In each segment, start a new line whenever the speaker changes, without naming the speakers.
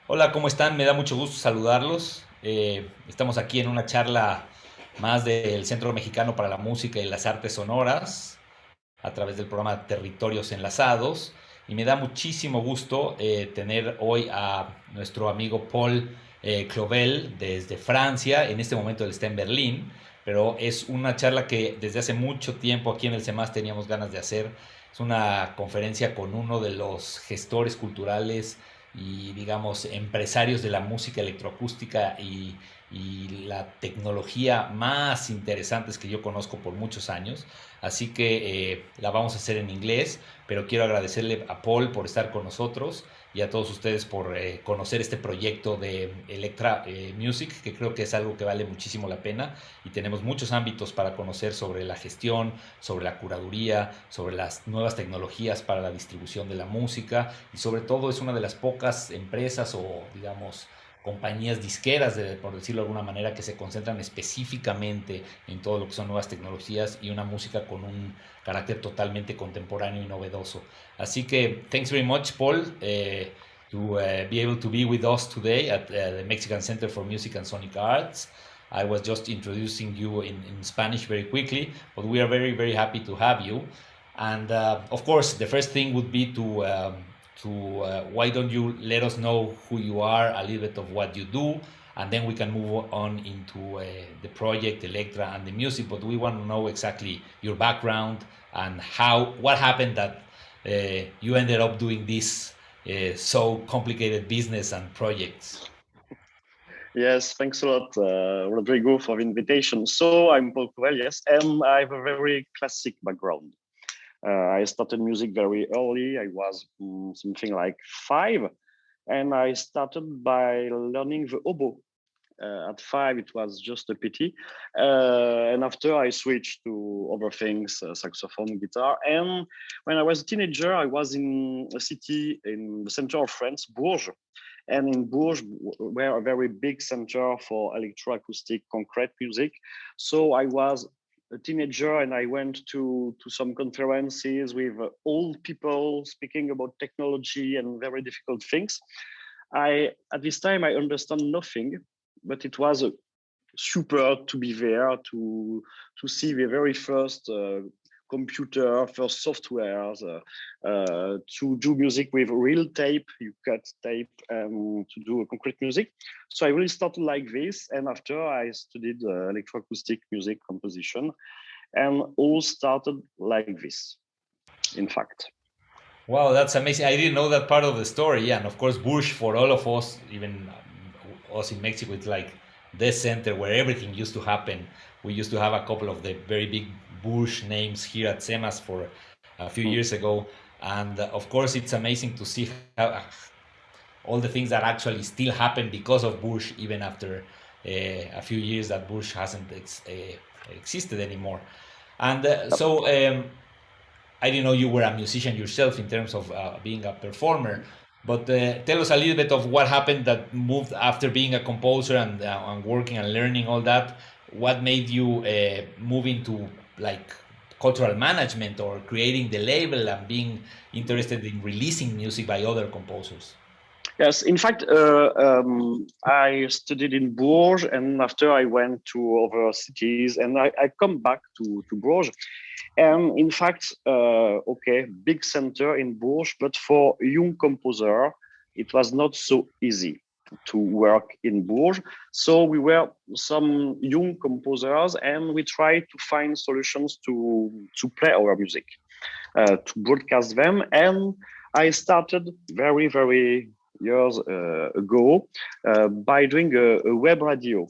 Hola, ¿cómo están? Me da mucho gusto saludarlos. Estamos aquí en una charla más del Centro Mexicano para la Música y las Artes Sonoras a través del programa Territorios Enlazados. Y me da muchísimo gusto tener hoy a nuestro amigo Paul Clovel desde Francia. En este momento él está en Berlín, pero es una charla que desde hace mucho tiempo aquí en el CEMAS teníamos ganas de hacer. Es una conferencia con uno de los gestores culturales y digamos empresarios de la música electroacústica y la tecnología más interesantes que yo conozco por muchos años. Así que la vamos a hacer en inglés, pero quiero agradecerle a Paul por estar con nosotros y a todos ustedes por conocer este proyecto de Elektra Music, que creo que es algo que vale muchísimo la pena y tenemos muchos ámbitos para conocer sobre la gestión, sobre la curaduría, sobre las nuevas tecnologías para la distribución de la música y sobre todo es una de las pocas empresas o digamos compañías disqueras, por decirlo de alguna manera, que se concentran específicamente en todo lo que son nuevas tecnologías y una música con un carácter totalmente contemporáneo y novedoso. Así que, thanks very much, Paul, to be able to be with us today at the Mexican Center for Music and Sonic Arts. I was just introducing you in Spanish very quickly, but we are very, very happy to have you. And of course, the first thing would be to why don't you let us know who you are, a little bit of what you do, and then we can move on into the project Elektra and the music. But we want to know exactly your background and what happened that you ended up doing this so complicated business and projects.
Yes, thanks a lot, Rodrigo, for the invitation. So I'm Paul Cowell, yes, and I have a very classic background. I started music very early. I was something like 5, and I started by learning the oboe. At 5, it was just a pity, and after I switched to other things, saxophone, guitar. And when I was a teenager, I was in a city in the center of France, Bourges, and in Bourges were a very big center for electroacoustic concrete music. So I was a teenager and I went to some conferences with old people speaking about technology and very difficult things. I at this time I understand nothing, but it was super to be there to see the very first computer, first softwares, to do music with real tape. You cut tape to do a concrete music. So I really started like this, and after I studied electroacoustic music composition, and all started like this. In fact.
Wow, that's amazing. I didn't know that part of the story. Yeah, and of course, Bush for all of us, even us in Mexico, it's like the center where everything used to happen. We used to have a couple of the very big Bush names here at SEMAS for a few
Mm.
years ago. And of course, it's amazing to see how, all the things that actually still happen because of Bush, even after a few years that Bush hasn't existed anymore. And I didn't know you were a musician yourself in terms of being a performer, but tell us a little bit of what happened that moved after being a composer and working and learning all that. What made you move into like cultural management or creating the label and being interested in releasing music by other composers?
Yes, in fact, I studied in Bourges, and after I went to other cities, and I come back to Bourges. And in fact, okay, big center in Bourges, but for young composer, it was not so easy to work in Bourges. So we were some young composers, and we tried to find solutions to play our music, to broadcast them. And I started very years ago by doing a web radio,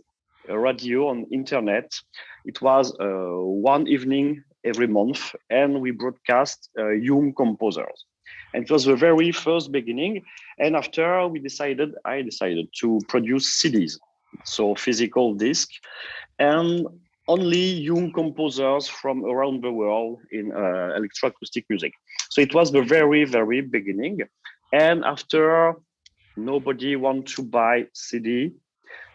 a radio on internet. It was one evening every month, and we broadcast young composers. And it was the very first beginning. And after I decided to produce CDs, so physical disc, and only young composers from around the world in electroacoustic music. So it was the very beginning. And after, nobody want to buy CD.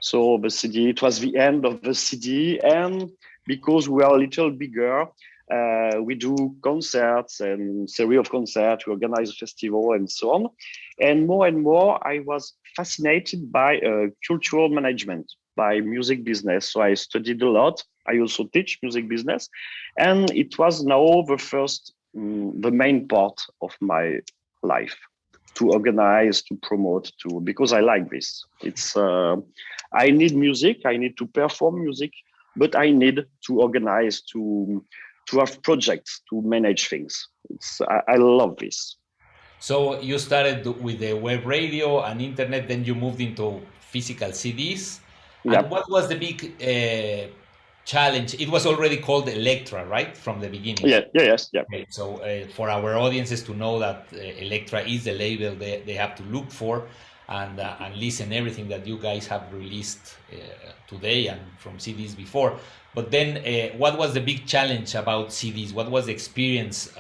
So the CD, it was the end of the CD. And because we are a little bigger, we do concerts and series of concerts, we organize a festival and so on. And more, I was fascinated by cultural management, by music business. So I studied a lot. I also teach music business, and it was now the main part of my life, to organize, to promote, to because I like this. It's I need music, I need to perform music, but I need to organize, to have projects, to manage things. I love this.
So you started with the web radio and internet, then you moved into physical CDs.
Yeah,
And what was the big challenge? It was already called Elektra, right, from the beginning.
yeah, yeah, yes, yeah,
Okay, so for our audiences to know that Elektra is the label they have to look for and listen everything that you guys have released today and from CDs before. But then, what was the big challenge about CDs? What was the experience?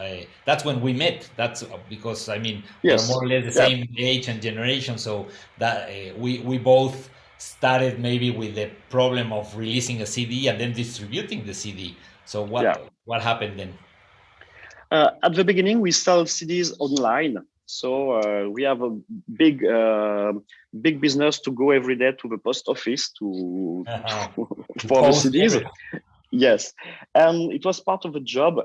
That's when we met. That's because I mean we're
yes,
more or less the
yeah,
same age and generation, so that we both started maybe with the problem of releasing a CD and then distributing the CD. So
yeah.
what happened then?
At the beginning, we sell CDs online. So we have a big, big business to go every day to the post office to,
To
for the
post
CDs.
everything.
Yes, and it was part of the job.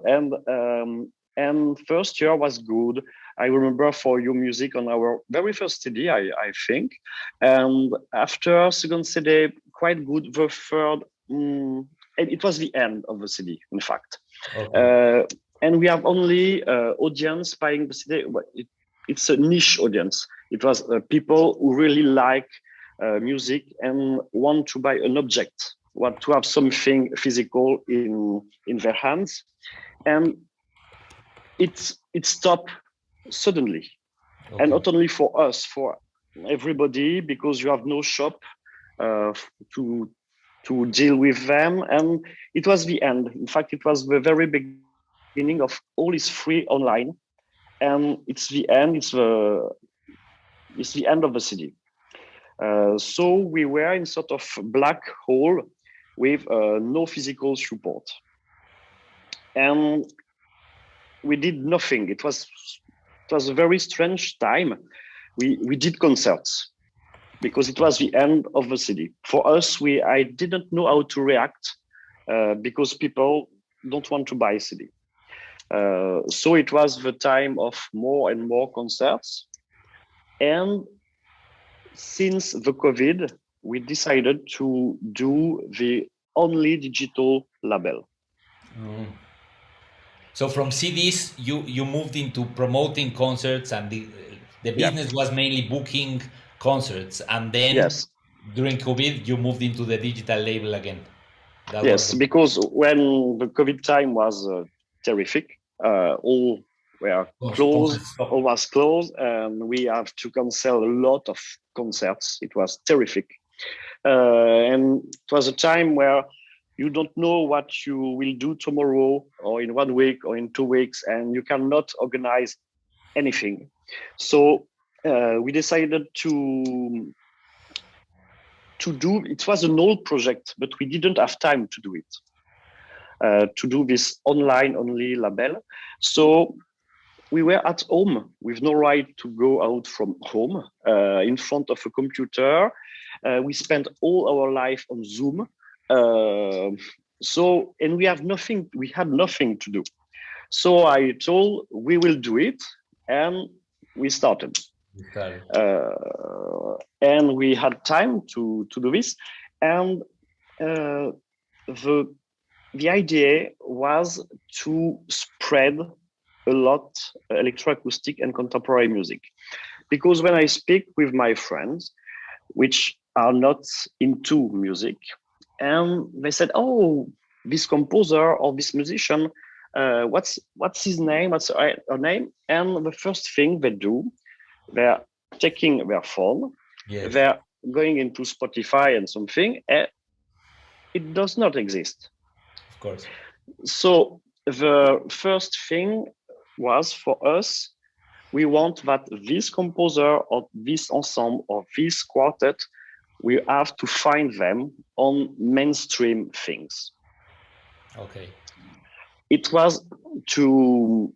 And first year was good. I remember for your music on our very first CD, I think. And after second CD, quite good. The third, and it was the end of the CD, in fact.
Okay.
Uh, and we have only audience buying the CD. It's a niche audience. It was people who really like music and want to buy an object, want to have something physical in their hands, and it stopped suddenly, and
Okay.
not only for us, for everybody, because you have no shop uh, to deal with them, and it was the end. In fact, it was the very beginning of all is free online, and it's the end of the city. So we were in sort of black hole with no physical support, and we did nothing. It was a very strange time. We did concerts because it was the end of the city. For us, we I didn't know how to react because people don't want to buy CD. So it was the time of more and more concerts. And since the COVID, we decided to do the only digital label.
Mm. So from CDs, you moved into promoting concerts, and the
Yeah.
business was mainly booking concerts, and then
Yes.
during COVID, you moved into the digital label again. That was
Yes.
the
Because when the COVID time was terrific, all were
concert
closed,
stop.
all was closed, and we have to cancel a lot of concerts. It was terrific. And it was a time where you don't know what you will do tomorrow or in 1 week or in 2 weeks, and you cannot organize anything. So we decided to do. It was an old project, but we didn't have time to do it. To do this online only label. So we were at home with no right to go out from home in front of a computer. We spent all our life on Zoom. Uh, and we had nothing to do. So I told we will do it, and we started.
You started.
And we had time to do this. And uh, the the idea was to spread a lot electroacoustic and contemporary music, because when I speak with my friends which are not into music, and they said, oh, this composer or this musician, what's his name, what's her name, and the first thing they do, they're taking their phone,
Yes,
they're going into Spotify and something, it does not exist.
of course.
So the first thing was for us, we want that this composer or this ensemble or this quartet, we have to find them on mainstream things.
Okay.
It was to,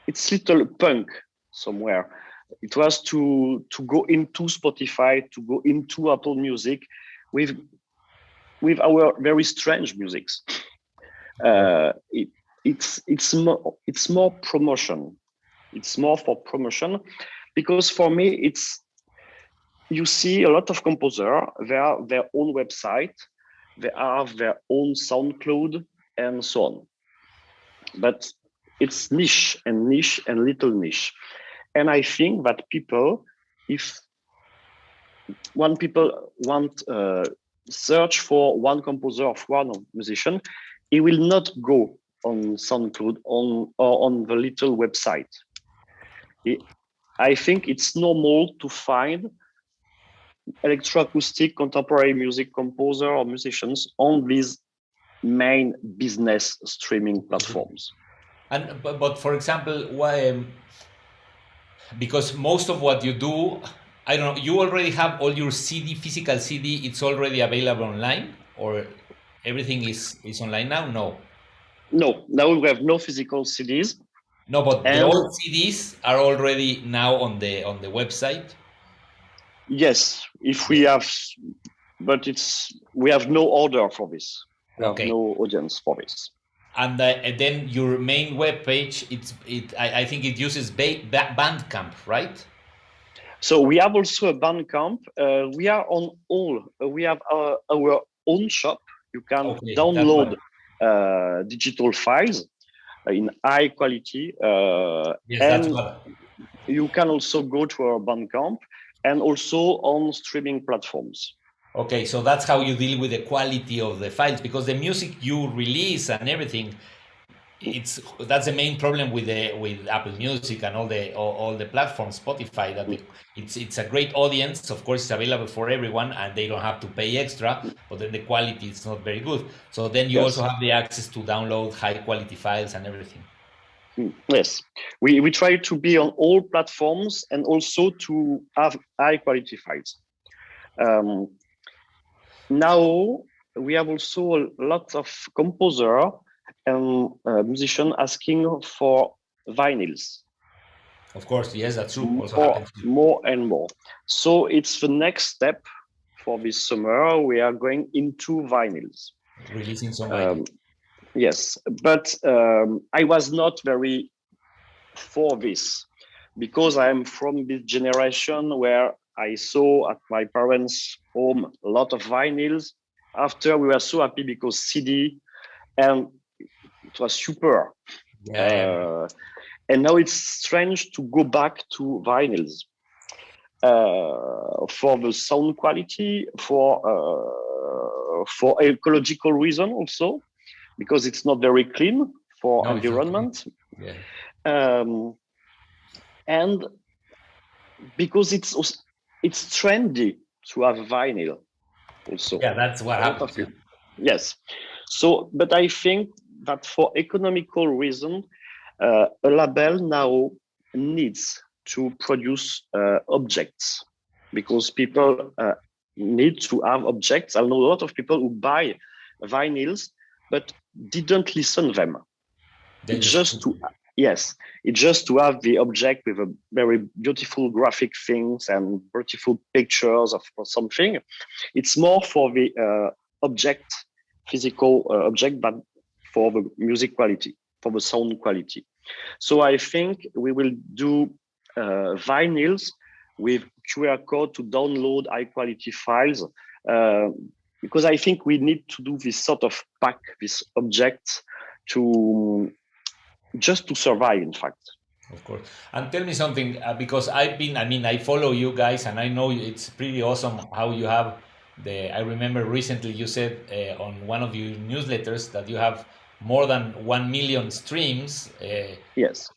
it's little punk somewhere. It was to go into Spotify, to go into Apple Music with our very strange musics. It's more promotion. It's more for promotion, because for me you see a lot of composers. They have their own website, they have their own SoundCloud, and so on. But it's niche and little niche. And I think that if people want search for one composer or one musician, he will not go on SoundCloud or on the little website. I think it's normal to find electroacoustic contemporary music composer or musicians on these main business streaming platforms.
And but for example, why? Because most of what you do, I don't know, you already have all your physical CD. It's already available online, or everything is online now.
No, now we have no physical CDs.
No, but the old CDs are already now on the website.
Yes, if we have, but we have no order for this. We have no audience for this.
And then your main web page, I think it uses Bandcamp, right?
So we have also a Bandcamp. We are on all. We have our own shop. You can download digital files in high quality, and you can also go to our Bandcamp and also on streaming platforms.
Okay, so that's how you deal with the quality of the files, because the music you release and everything, that's the main problem with Apple Music and all the platforms, Spotify, that it's a great audience. Of course, it's available for everyone, and they don't have to pay extra. But then the quality is not very good. So then you also have the access to download high quality files and everything.
Yes, we try to be on all platforms and also to have high quality files. Now we have also lots of composer and musician asking for vinyls.
Of course, yes, that's true.
More and more. So it's the next step for this summer. We are going into vinyls.
Releasing some vinyls.
Yes, but I was not very for this, because I'm from this generation where I saw at my parents' home a lot of vinyls. After, we were so happy because CD, and it was super. And now it's strange to go back to vinyls for the sound quality, for ecological reason also, because it's not very clean for environment. And because it's trendy to have vinyl also.
Yeah, that's what happens.
Yes. So, but I think that for economical reason, a label now needs to produce objects, because people need to have objects. I know a lot of people who buy vinyls but didn't listen them. It's just to have the object with a very beautiful graphic things and beautiful pictures of something. It's more for the physical object, but for the music quality, for the sound quality. So I think we will do vinyls with QR code to download high quality files, because I think we need to do this sort of pack, this object, just to survive, in fact.
Of course. And tell me something, because I follow you guys, and I know it's pretty awesome how you have I remember recently you said on one of your newsletters that you have more than 1 million streams.
Yes.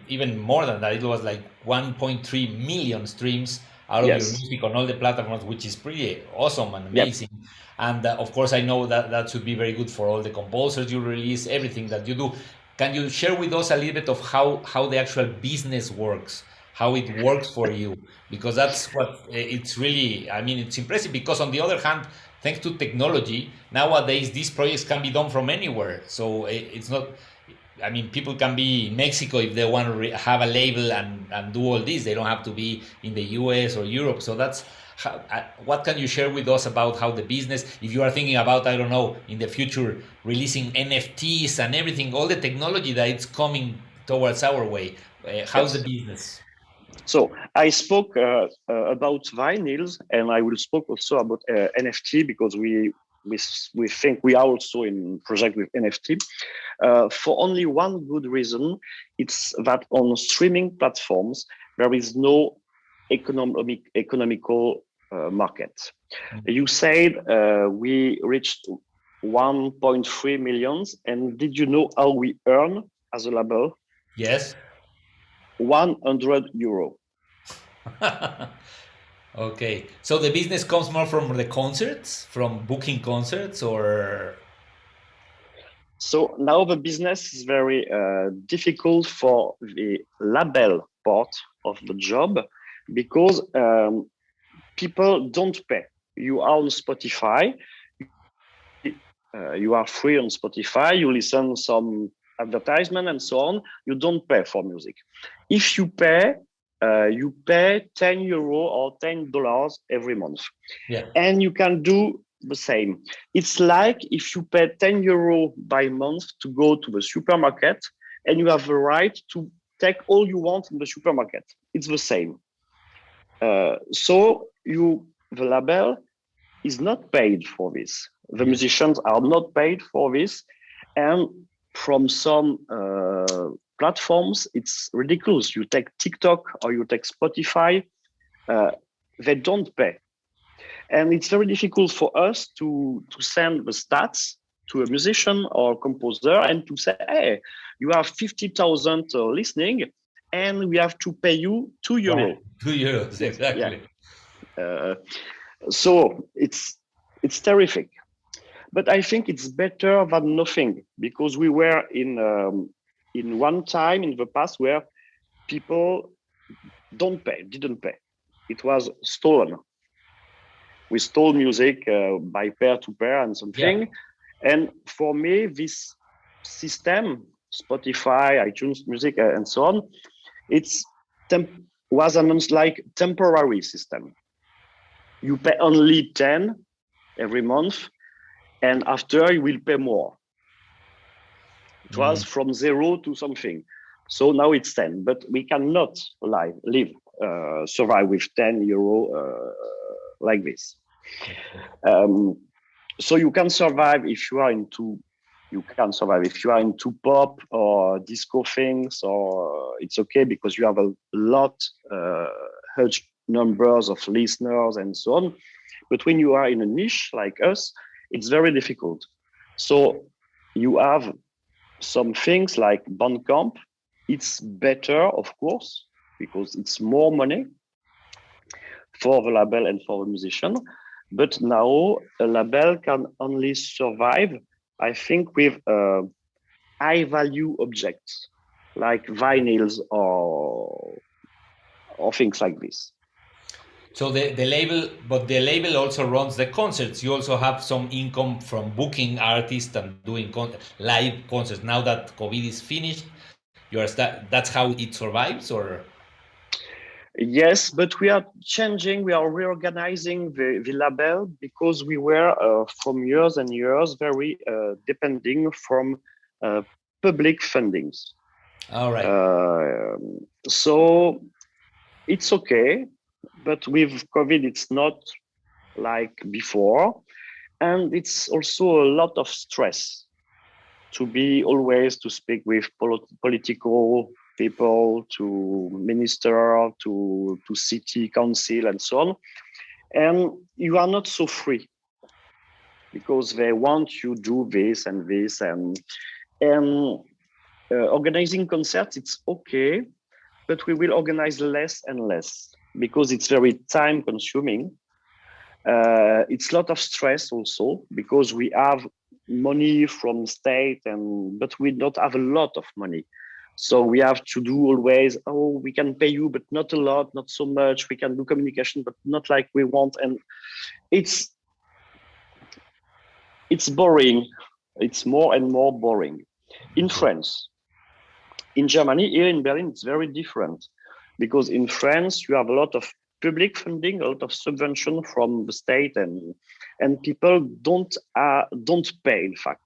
Even more than that, it was like 1.3 million streams out of your music on all the platforms, which is pretty awesome and amazing. Yep. And of course, I know that should be very good for all the composers you release, everything that you do. Can you share with us a little bit of how the actual business works, how it works for you? Because that's what it's really, it's impressive, because on the other hand, thanks to technology, nowadays these projects can be done from anywhere. So it's not, I mean, people can be in Mexico if they want to have a label and do all this. They don't have to be in the US or Europe. So that's how, what can you share with us about how the business, if you are thinking about, I don't know, in the future, releasing NFTs and everything, all the technology that it's coming towards our way. How's the
Yes.
business?
So I spoke about vinyls, and I will spoke also about NFT because we think we are also in project with NFT for only one good reason. It's that on streaming platforms there is no economical market. You said we reached 1.3 millions, and did you know how we earn as a label?
Yes.
€100.
Okay. So the business comes more from the concerts, from booking concerts, or
So now the business is very difficult for the label part of the job because people don't pay. You are on Spotify, you are free on Spotify, you listen some advertisement and so on. You don't pay for music. If you pay €10 or $10 every month,
yeah.
and you can do the same. It's like if you pay €10 by month to go to the supermarket, and you have the right to take all you want in the supermarket. It's the same. So the label is not paid for this. The
Yes.
musicians are not paid for this, and from some platforms, it's ridiculous. You take TikTok or you take Spotify, they don't pay. And it's very difficult for us to send the stats to a musician or composer and to say, hey, you have 50,000 listening and we have to pay you €2.
Right. 2 euros,
Yes, yeah.
exactly.
So it's terrific. But I think it's better than nothing because we were in one time in the past where people didn't pay. It was stolen. We stole music by pair to pair and something.
Yeah.
And for me, this system, Spotify, iTunes Music, and so on, it's was announced like temporary system. You pay only 10 every month, and after you will pay more. It was from 0 to something. So now it's 10, but we cannot survive with €10 like this. So you can survive if you are into pop or disco things, or it's okay because you have a lot huge numbers of listeners and so on. But when you are in a niche like us, it's very difficult. So you have some things like Bandcamp. It's better, of course, because it's more money for the label and for the musician. But now a label can only survive, I think, with high value objects like vinyls or things like this.
So the label, but the label also runs the concerts. You also have some income from booking artists and doing live concerts. Now that COVID is finished, that's how it survives, or
Yes, but we are changing, we are reorganizing the label because we were from years and years very depending from public fundings.
all right.
So it's okay, but with COVID, it's not like before. And it's also a lot of stress to be always to speak with political people, to minister, to city council, and so on. And you are not so free because they want you do this and this and organizing concerts. It's okay, but we will organize less and less because it's very time consuming. It's a lot of stress also because we have money from state but we don't have a lot of money. So we have to do always, oh, we can pay you, but not a lot, not so much. We can do communication, but not like we want. And it's boring. It's more and more boring. In France, In Germany, here in Berlin, it's very different, because in France you have a lot of public funding, a lot of subvention from the state, and people don't pay. In fact,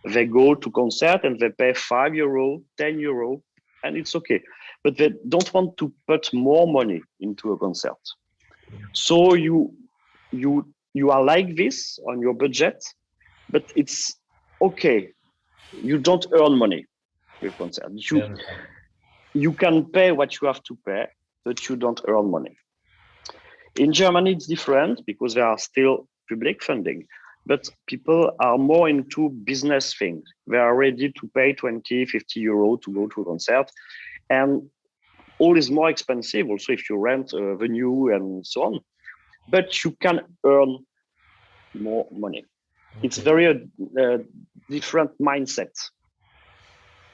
they go to concert and they pay €5, €10, and it's okay, but they don't want to put more money into a concert. So you are like this on your budget, but it's okay. You don't earn money with concert. You can pay what you have to pay, but you don't earn money. In Germany, it's different because there are still public funding, but people are more into business things. They are ready to pay 20, €50 to go to a concert, and all is more expensive also if you rent a venue and so on, but you can earn more money. Okay. It's very different mindset,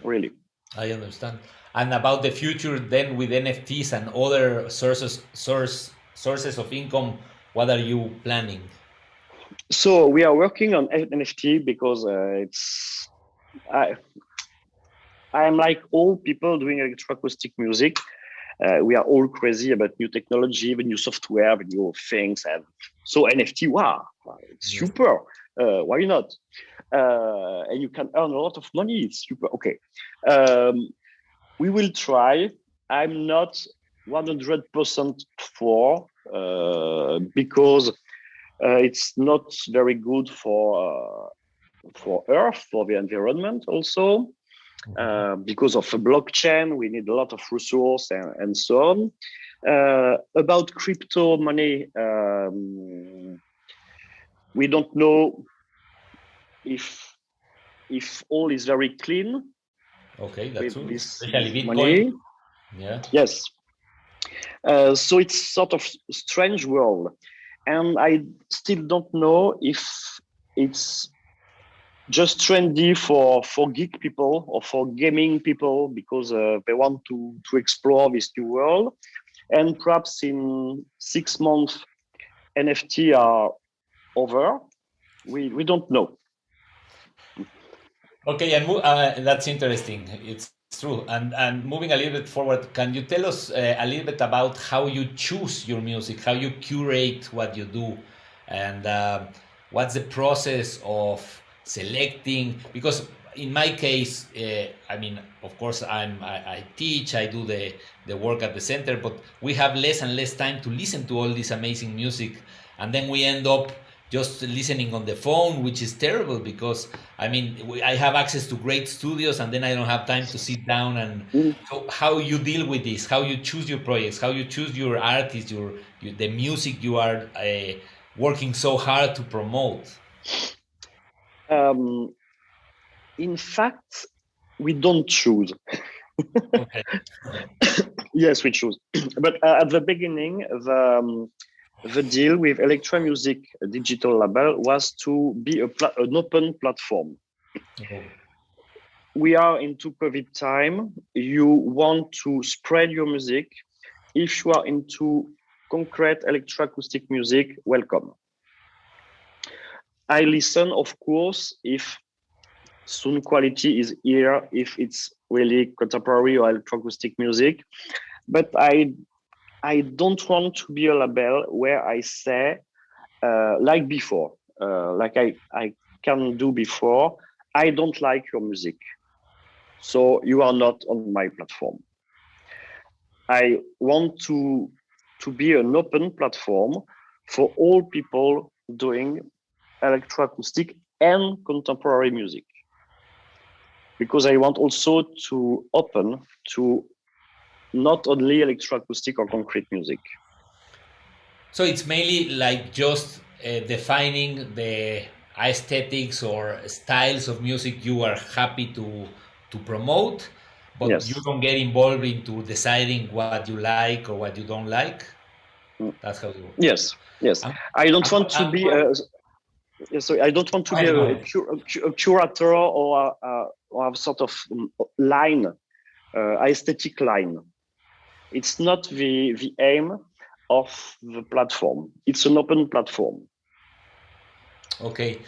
really.
I understand. And about the future then with NFTs and other sources of income, what are you planning?
So we are working on NFT because I am like all people doing electroacoustic music. We are all crazy about new technology, the new software, the new things, and so NFT, wow, it's super. Why not? And you can earn a lot of money. It's super. Okay. We will try. I'm not 100% for because it's not very good for Earth, for the environment also. Because of the blockchain, we need a lot of resource and so on. About crypto money, we don't know if all is very clean.
Okay, that's true.
Especially Bitcoin. Money.
Yeah.
Yes. So it's sort of strange world, and I still don't know if it's just trendy for geek people or for gaming people because they want to explore this new world, and perhaps in 6 months NFT are over. We don't know.
Okay, and that's interesting. It's true. And moving a little bit forward, can you tell us a little bit about how you choose your music, how you curate what you do, and what's the process of selecting? Because in my case, I mean, of course, I teach, I do the work at the center, but we have less and less time to listen to all this amazing music, and then we end up just listening on the phone, which is terrible because I mean I have access to great studios and then I don't have time to sit down. And so how you deal with this, how you choose your projects, how you choose your artists, the music you are working so hard to promote?
In fact, we don't choose.
Okay.
Yes, we choose. But at the beginning, the deal with Elektra Music digital label was to be an open platform. Okay. We are into COVID time. You want to spread your music. If you are into concrete electroacoustic music, welcome. I listen, of course, if sound quality is here, if it's really contemporary or electroacoustic music, but I don't want to be a label where I say, like before, like I can do before, I don't like your music, so you are not on my platform. I want to be an open platform for all people doing electroacoustic and contemporary music, because I want also to open to not only electroacoustic or concrete music.
So it's mainly like just defining the aesthetics or styles of music you are happy to promote, but yes, you don't get involved into deciding what you like or what you don't like. That's how it works.
Yes, yes. I don't want to be sorry, I don't want to be a curator or a sort of line, aesthetic line. It's not the aim of the platform. It's an open platform.
Okay.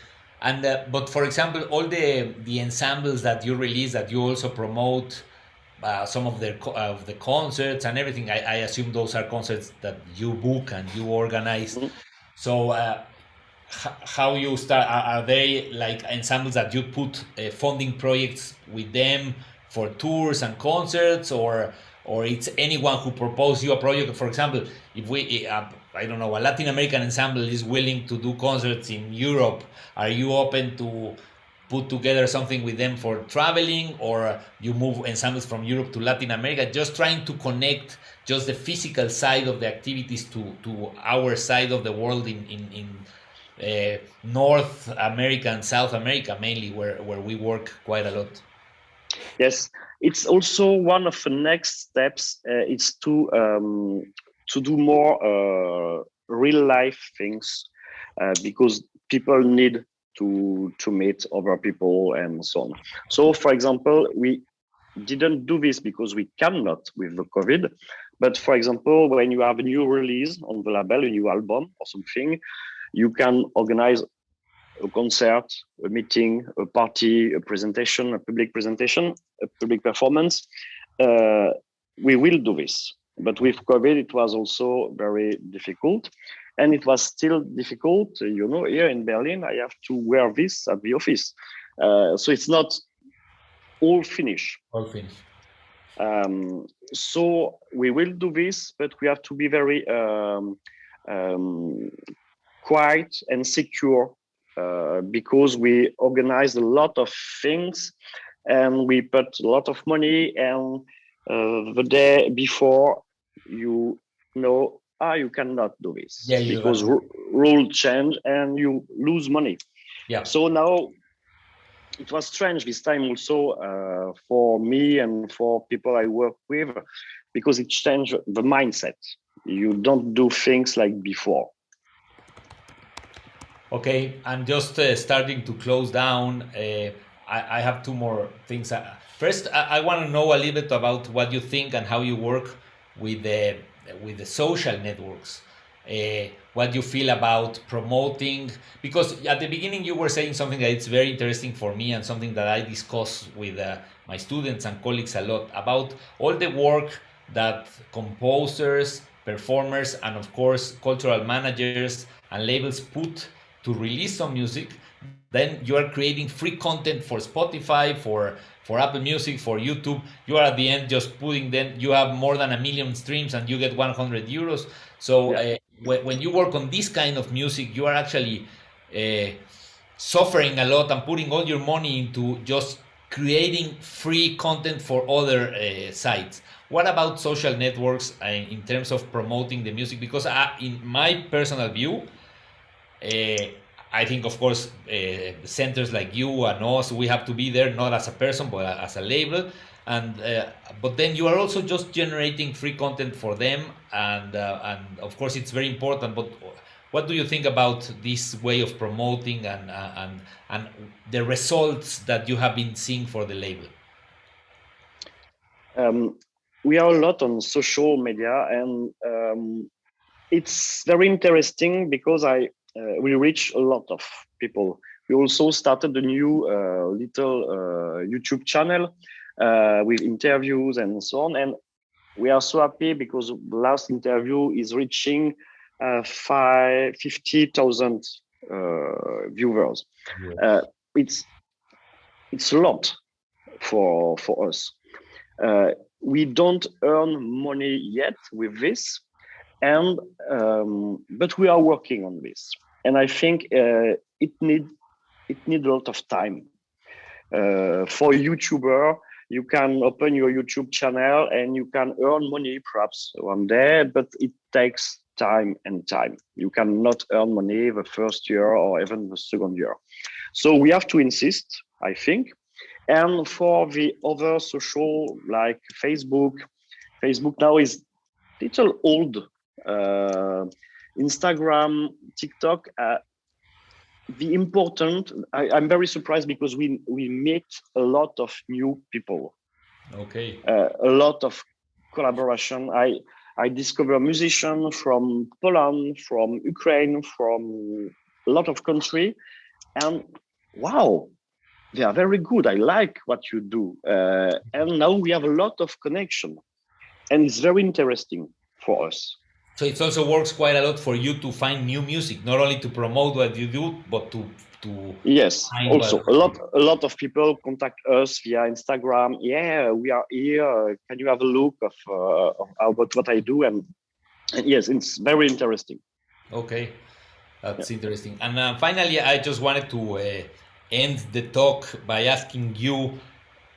And but for example, all the ensembles that you release, that you also promote, some of the concerts and everything. I assume those are concerts that you book and you organize.
Mhm.
So how you start? Are they like ensembles that you put funding projects with them for tours and concerts, or it's anyone who proposes you a project? For example, if we I don't know, a Latin American ensemble is willing to do concerts in Europe, are you open to put together something with them for traveling, or you move ensembles from Europe to Latin America, just trying to connect just the physical side of the activities to our side of the world in North America and South America mainly, where we work quite a lot.
Yes, it's also one of the next steps. It's to do more real life things because people need to meet other people and so on. So, for example, we didn't do this because we cannot with the COVID. But for example, when you have a new release on the label, a new album or something, you can organize a concert, a meeting, a party, a presentation, a public performance. Uh, we will do this. But with COVID, it was also very difficult. And it was still difficult. You know, here in Berlin, I have to wear this at the office. So it's not all finished.
All finished.
So we will do this, but we have to be very um, quiet and secure because we organize a lot of things and we put a lot of money. And the day before, you know, you cannot do this
Yeah, you
because
got.
rule change and you lose money.
Yeah.
So now it was strange this time also for me and for people I work with because it changed the mindset. You don't do things like before.
Okay, I'm just starting to close down. I have two more things. First, I want to know a little bit about what you think and how you work with the social networks. What you feel about promoting? Because at the beginning you were saying something that it's very interesting for me and something that I discuss with my students and colleagues a lot about all the work that composers, performers, and of course cultural managers and labels put to release some music. Then you are creating free content for Spotify, for Apple Music, for YouTube. You are at the end just putting them. You have more than 1 million streams and you get 100 euros. So
Yeah.
when you work on this kind of music, you are actually uh, suffering a lot and putting all your money into just creating free content for other sites. What about social networks in terms of promoting the music? Because in my personal view, uh, I think, of course, centers like you and us, we have to be there not as a person but as a label. And but then you are also just generating free content for them, and of course it's very important. But what do you think about this way of promoting and the results that you have been seeing for the label?
Um, we are a lot on social media, and it's very interesting because we reach a lot of people. We also started a new little YouTube channel with interviews and so on, and we are so happy because the last interview is reaching 50,000 viewers. Uh, it's a lot for us. Uh, we don't earn money yet with this, and but we are working on this. And I think it need a lot of time. For a YouTuber, you can open your YouTube channel and you can earn money perhaps one day, but it takes time and time. You cannot earn money the first year or even the second year. So we have to insist, I think. And for the other social like Facebook now is little old. Instagram, TikTok. I'm very surprised because we meet a lot of new people,
Okay.
a lot of collaboration. I discover musicians from Poland, from Ukraine, from a lot of country, and wow, they are very good. I like what you do. And now we have a lot of connection, and it's very interesting for us.
So it also works quite a lot for you to find new music, not only to promote what you do, but to
Yes,
find what.
also a lot of people contact us via Instagram. Yeah, we are here. Can you have a look of about what I do? And yes, it's very interesting.
Okay,
Yeah.
that's interesting. And finally, I just wanted to end the talk by asking you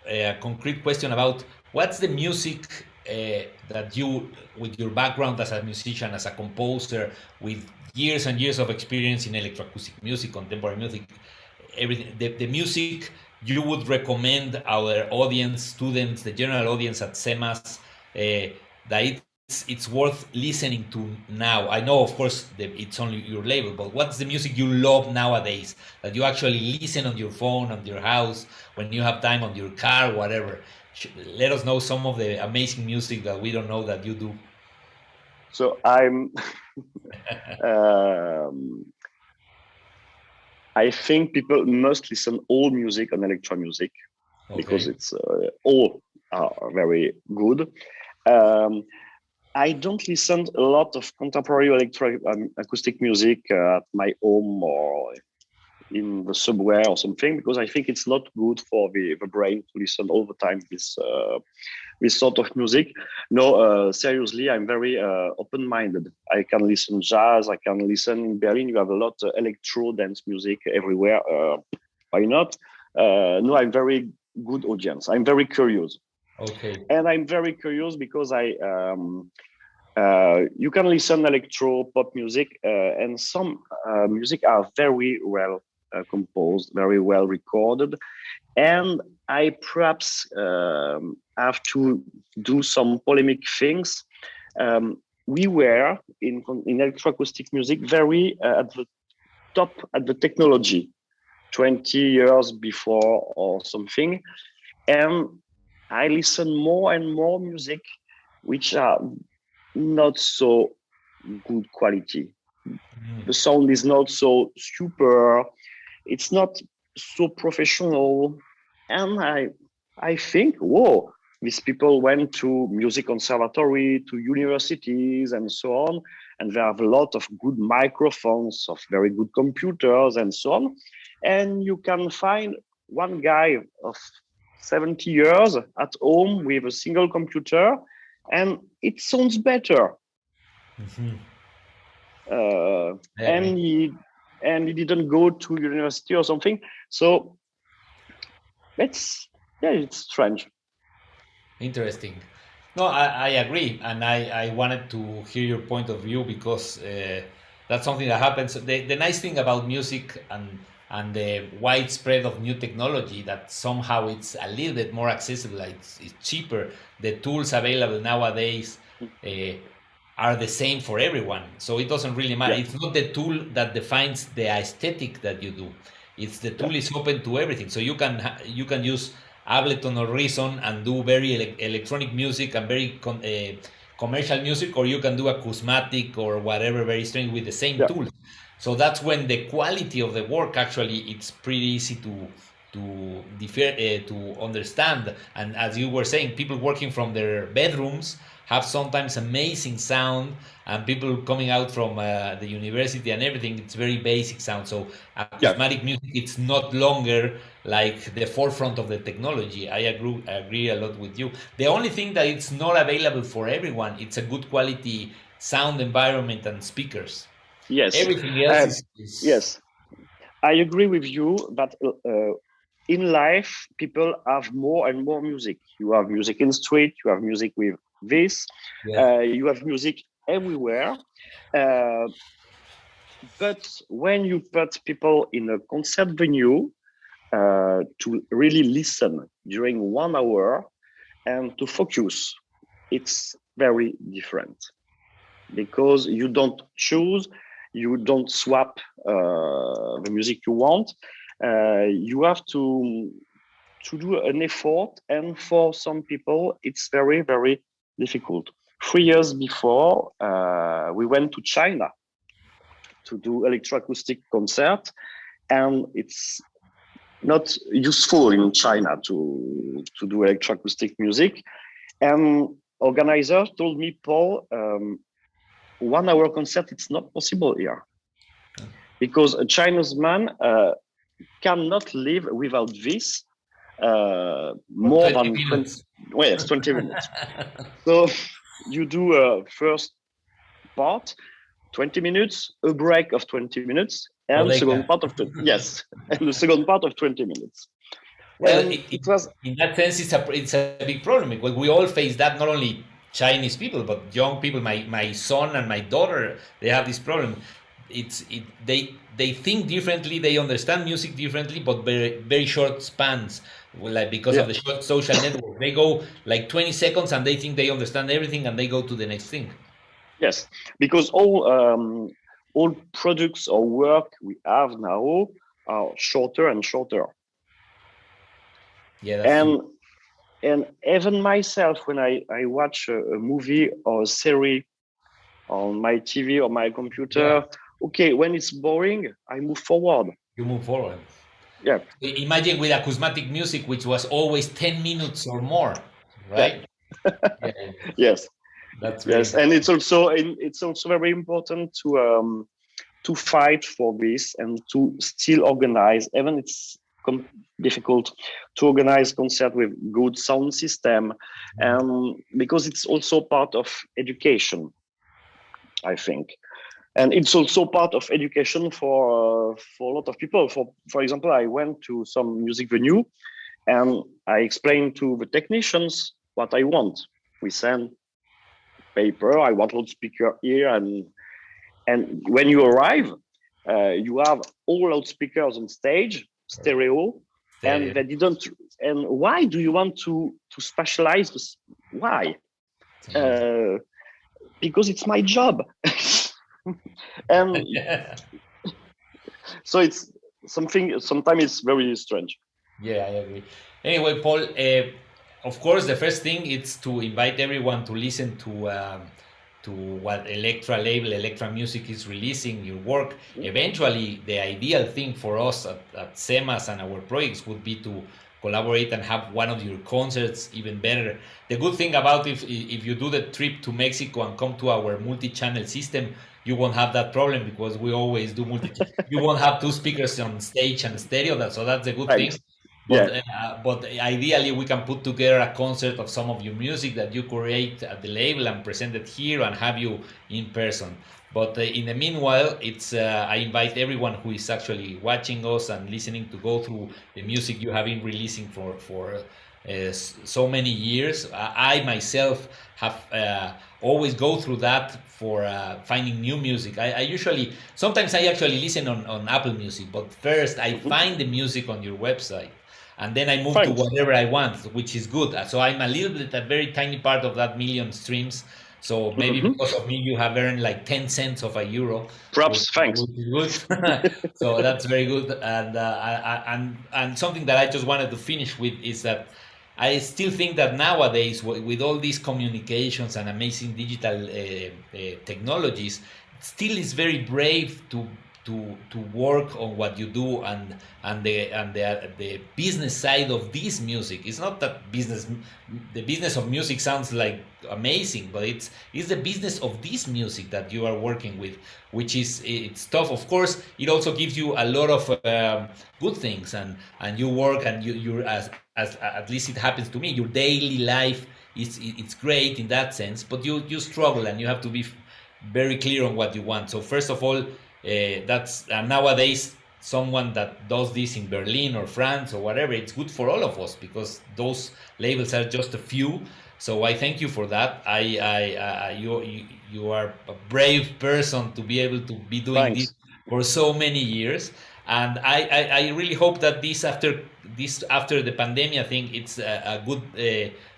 a concrete question about what's the music that you, with your background as a musician, as a composer, with years and years of experience in electroacoustic music, contemporary music, everything, the music you would recommend our audience, students, the general audience at SEMAS, that it's worth listening to now. I know, of course, it's only your label, but what's the music you love nowadays that you actually listen on your phone, on your house, when you have time, on your car, whatever? Let us know some of the amazing music that we don't know that you do.
So um, I think people must listen all music on electro music because
Okay.
it's all are very good. Um, I don't listen a lot of contemporary electro acoustic music at my home or in the subway or something because I think it's not good for the brain to listen all the time this sort of music. No, seriously, I'm very open-minded. I can listen jazz. I can listen in Berlin. You have a lot of electro dance music everywhere. Why not? No, I'm very good audience. I'm very curious,
Okay.
and I'm very curious because you can listen electro pop music, and some music are very well composed, very well recorded, and I perhaps have to do some polemic things. We were in electroacoustic music very at the top at the technology 20 years before or something, and I listen more and more music which are not so good quality. The sound is not so super. It's not so professional, and I think, whoa, these people went to music conservatory, to universities, and so on, and they have a lot of good microphones, of very good computers, and so on. And you can find one guy of 70 years at home with a single computer, and it sounds better.
Hmm.
Uh,
I agree.
and he didn't go to university or something. So it's yeah, it's strange.
Interesting. No, I agree, and I wanted to hear your point of view because that's something that happens. The nice thing about music and the widespread of new technology that somehow it's a little bit more accessible, it's cheaper. The tools available nowadays uh, are the same for everyone, so it doesn't really matter.
Yeah,
It's not the tool that defines the aesthetic that you do. It's the
yeah,
tool is open to everything, so you can use Ableton or Reason and do very electronic music and very commercial music, or you can do acousmatic or whatever very strange with the same
yeah.
tools. So that's when the quality of the work actually it's pretty easy to understand. And as you were saying, people working from their bedrooms have sometimes amazing sound, and people coming out from the university and everything, it's very basic sound. So
Yeah.
acousmatic music, it's not longer like the forefront of the technology. I agree a lot with you. The only thing that it's not available for everyone, it's a good quality sound environment and speakers.
Yes,
Everything else
uh,
is
yes. I agree with you that in life people have more and more music. You have music in street. You have music with this.
yeah.
You have music everywhere. Uh, but when you put people in a concert venue to really listen during 1 hour and to focus, it's very different because you don't choose, you don't swap the music you want. You have to do an effort, and for some people, it's very very difficult. 3 years before, we went to China to do electroacoustic concert, and it's not useful in China to do electroacoustic music. And organizer told me, Paul, 1 hour concert, it's not possible here because a Chinese man cannot live without this more than 20, well, yes, 20 minutes. So you do a first part, 20 minutes, a break of 20 minutes, and second part of 20, yes, and the second part of 20 minutes.
Well,
And it was
in that sense, it's a big problem because we all face that. Not only Chinese people, but young people. My son and my daughter, they have this problem. They think differently, they understand music differently, but very short spans. Well, like because
yeah,
of the short social network, they go like 20 seconds and they think they understand everything, and they go to the next thing.
yes, because all products or work we have now are shorter and shorter.
Yeah, that's
And
true.
and even myself, when I watch a movie or a series on my TV or my
Yeah,
computer, okay, when it's boring, I move forward.
you move forward.
Yeah,
Imagine with acousmatic music, which was always 10 minutes or more,
yeah,
right? Yeah,
yes,
that's very
yes, and
important.
it's also very important to fight for this and to still organize. Even it's difficult to organize concert with good sound system, because it's also part of education, I think. And it's also part of education for a lot of people. For example, I went to some music venue and I explained to the technicians what I want. We send paper. I want loudspeaker here, and when you arrive, you have all loudspeakers on stage, stereo, and
Stereo.
they didn't. And why do you want to specialize this? Why? Uh, because it's my job. And so it's something. Sometimes it's very strange.
Yeah, I agree. Anyway, Paul, of course, the first thing is to invite everyone to listen to what Elektra label, Elektra Music is releasing, your work. Eventually, the ideal thing for us at SEMAS and our projects would be to collaborate and have one of your concerts even better. The good thing about if you do the trip to Mexico and come to our multi-channel system, you won't have that problem because we always do multi. You won't have two speakers on stage and stereo, so that's a good thing.
Thanks. Yeah.
But ideally, we can put together a concert of some of your music that you create at the label and present it here and have you in person. But in the meanwhile, it's I invite everyone who is actually watching us and listening to go through the music you have been releasing for so many years. I myself have always go through that for finding new music. I usually sometimes I actually listen on Apple Music, but first I
Mhm.
find the music on your website and then I move to
Thanks.
whatever I want, which is good. So I'm a little bit, a very tiny part of that million streams. So maybe
Hmm.
because of me, you have earned like 10 cents of a euro,
Props. Thanks.
which is good. So that's very good. And, and something that I just wanted to finish with is that I still think that nowadays, with all these communications and amazing digital technologies, still is very brave to work on what you do and the business side of this music. It's not that the business of music sounds like amazing, but it's the business of this music that you are working with, which is it's tough. Of course, it also gives you a lot of good things, and you work and you're as at least it happens to me. Your daily life is it's great in that sense, but you struggle and you have to be very clear on what you want. So first of all, that's nowadays someone that does this in Berlin or France or whatever. It's good for all of us because those labels are just a few. So I thank you for that. You are a brave person to be able to be doing this
Thanks.
for so many years, and I really hope that this after the pandemic, I think it's a good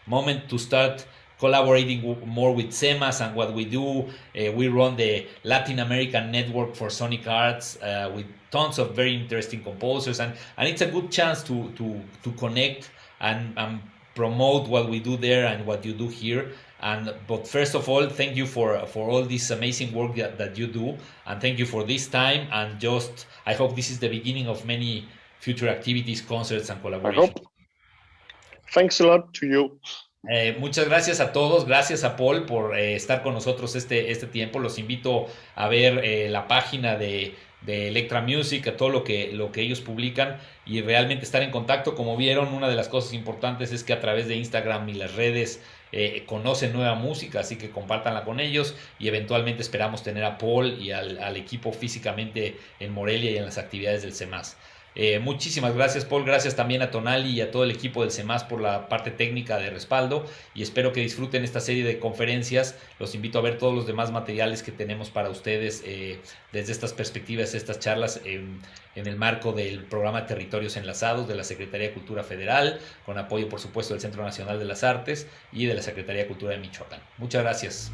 moment to start collaborating more with SEMAS and what we do. We run the Latin American network for Sonic Arts with tons of very interesting composers, and it's a good chance to connect and promote what we do there and what you do here. And but first of all, thank you for all this amazing work that you do, and thank you for this time. And just I hope this is the beginning of many future activities, concerts, and
I
collaboration.
hope. Thanks a lot to you.
Muchas gracias a todos, gracias a Paul por estar con nosotros este tiempo. Los invito a ver la página de Elektra Music, a todo lo que ellos publican y realmente estar en contacto. Como vieron, una de las cosas importantes es que a través de Instagram y las redes conocen nueva música, así que compártanla con ellos y eventualmente esperamos tener a Paul y al equipo físicamente en Morelia y en las actividades del CEMAS. Muchísimas gracias, Paul. Gracias también a Tonali y a todo el equipo del CEMAS por la parte técnica de respaldo. Y espero que disfruten esta serie de conferencias. Los invito a ver todos los demás materiales que tenemos para ustedes desde estas perspectivas, estas charlas en el marco del programa Territorios Enlazados de la Secretaría de Cultura Federal, con apoyo, por supuesto, del Centro Nacional de las Artes y de la Secretaría de Cultura de Michoacán. Muchas gracias.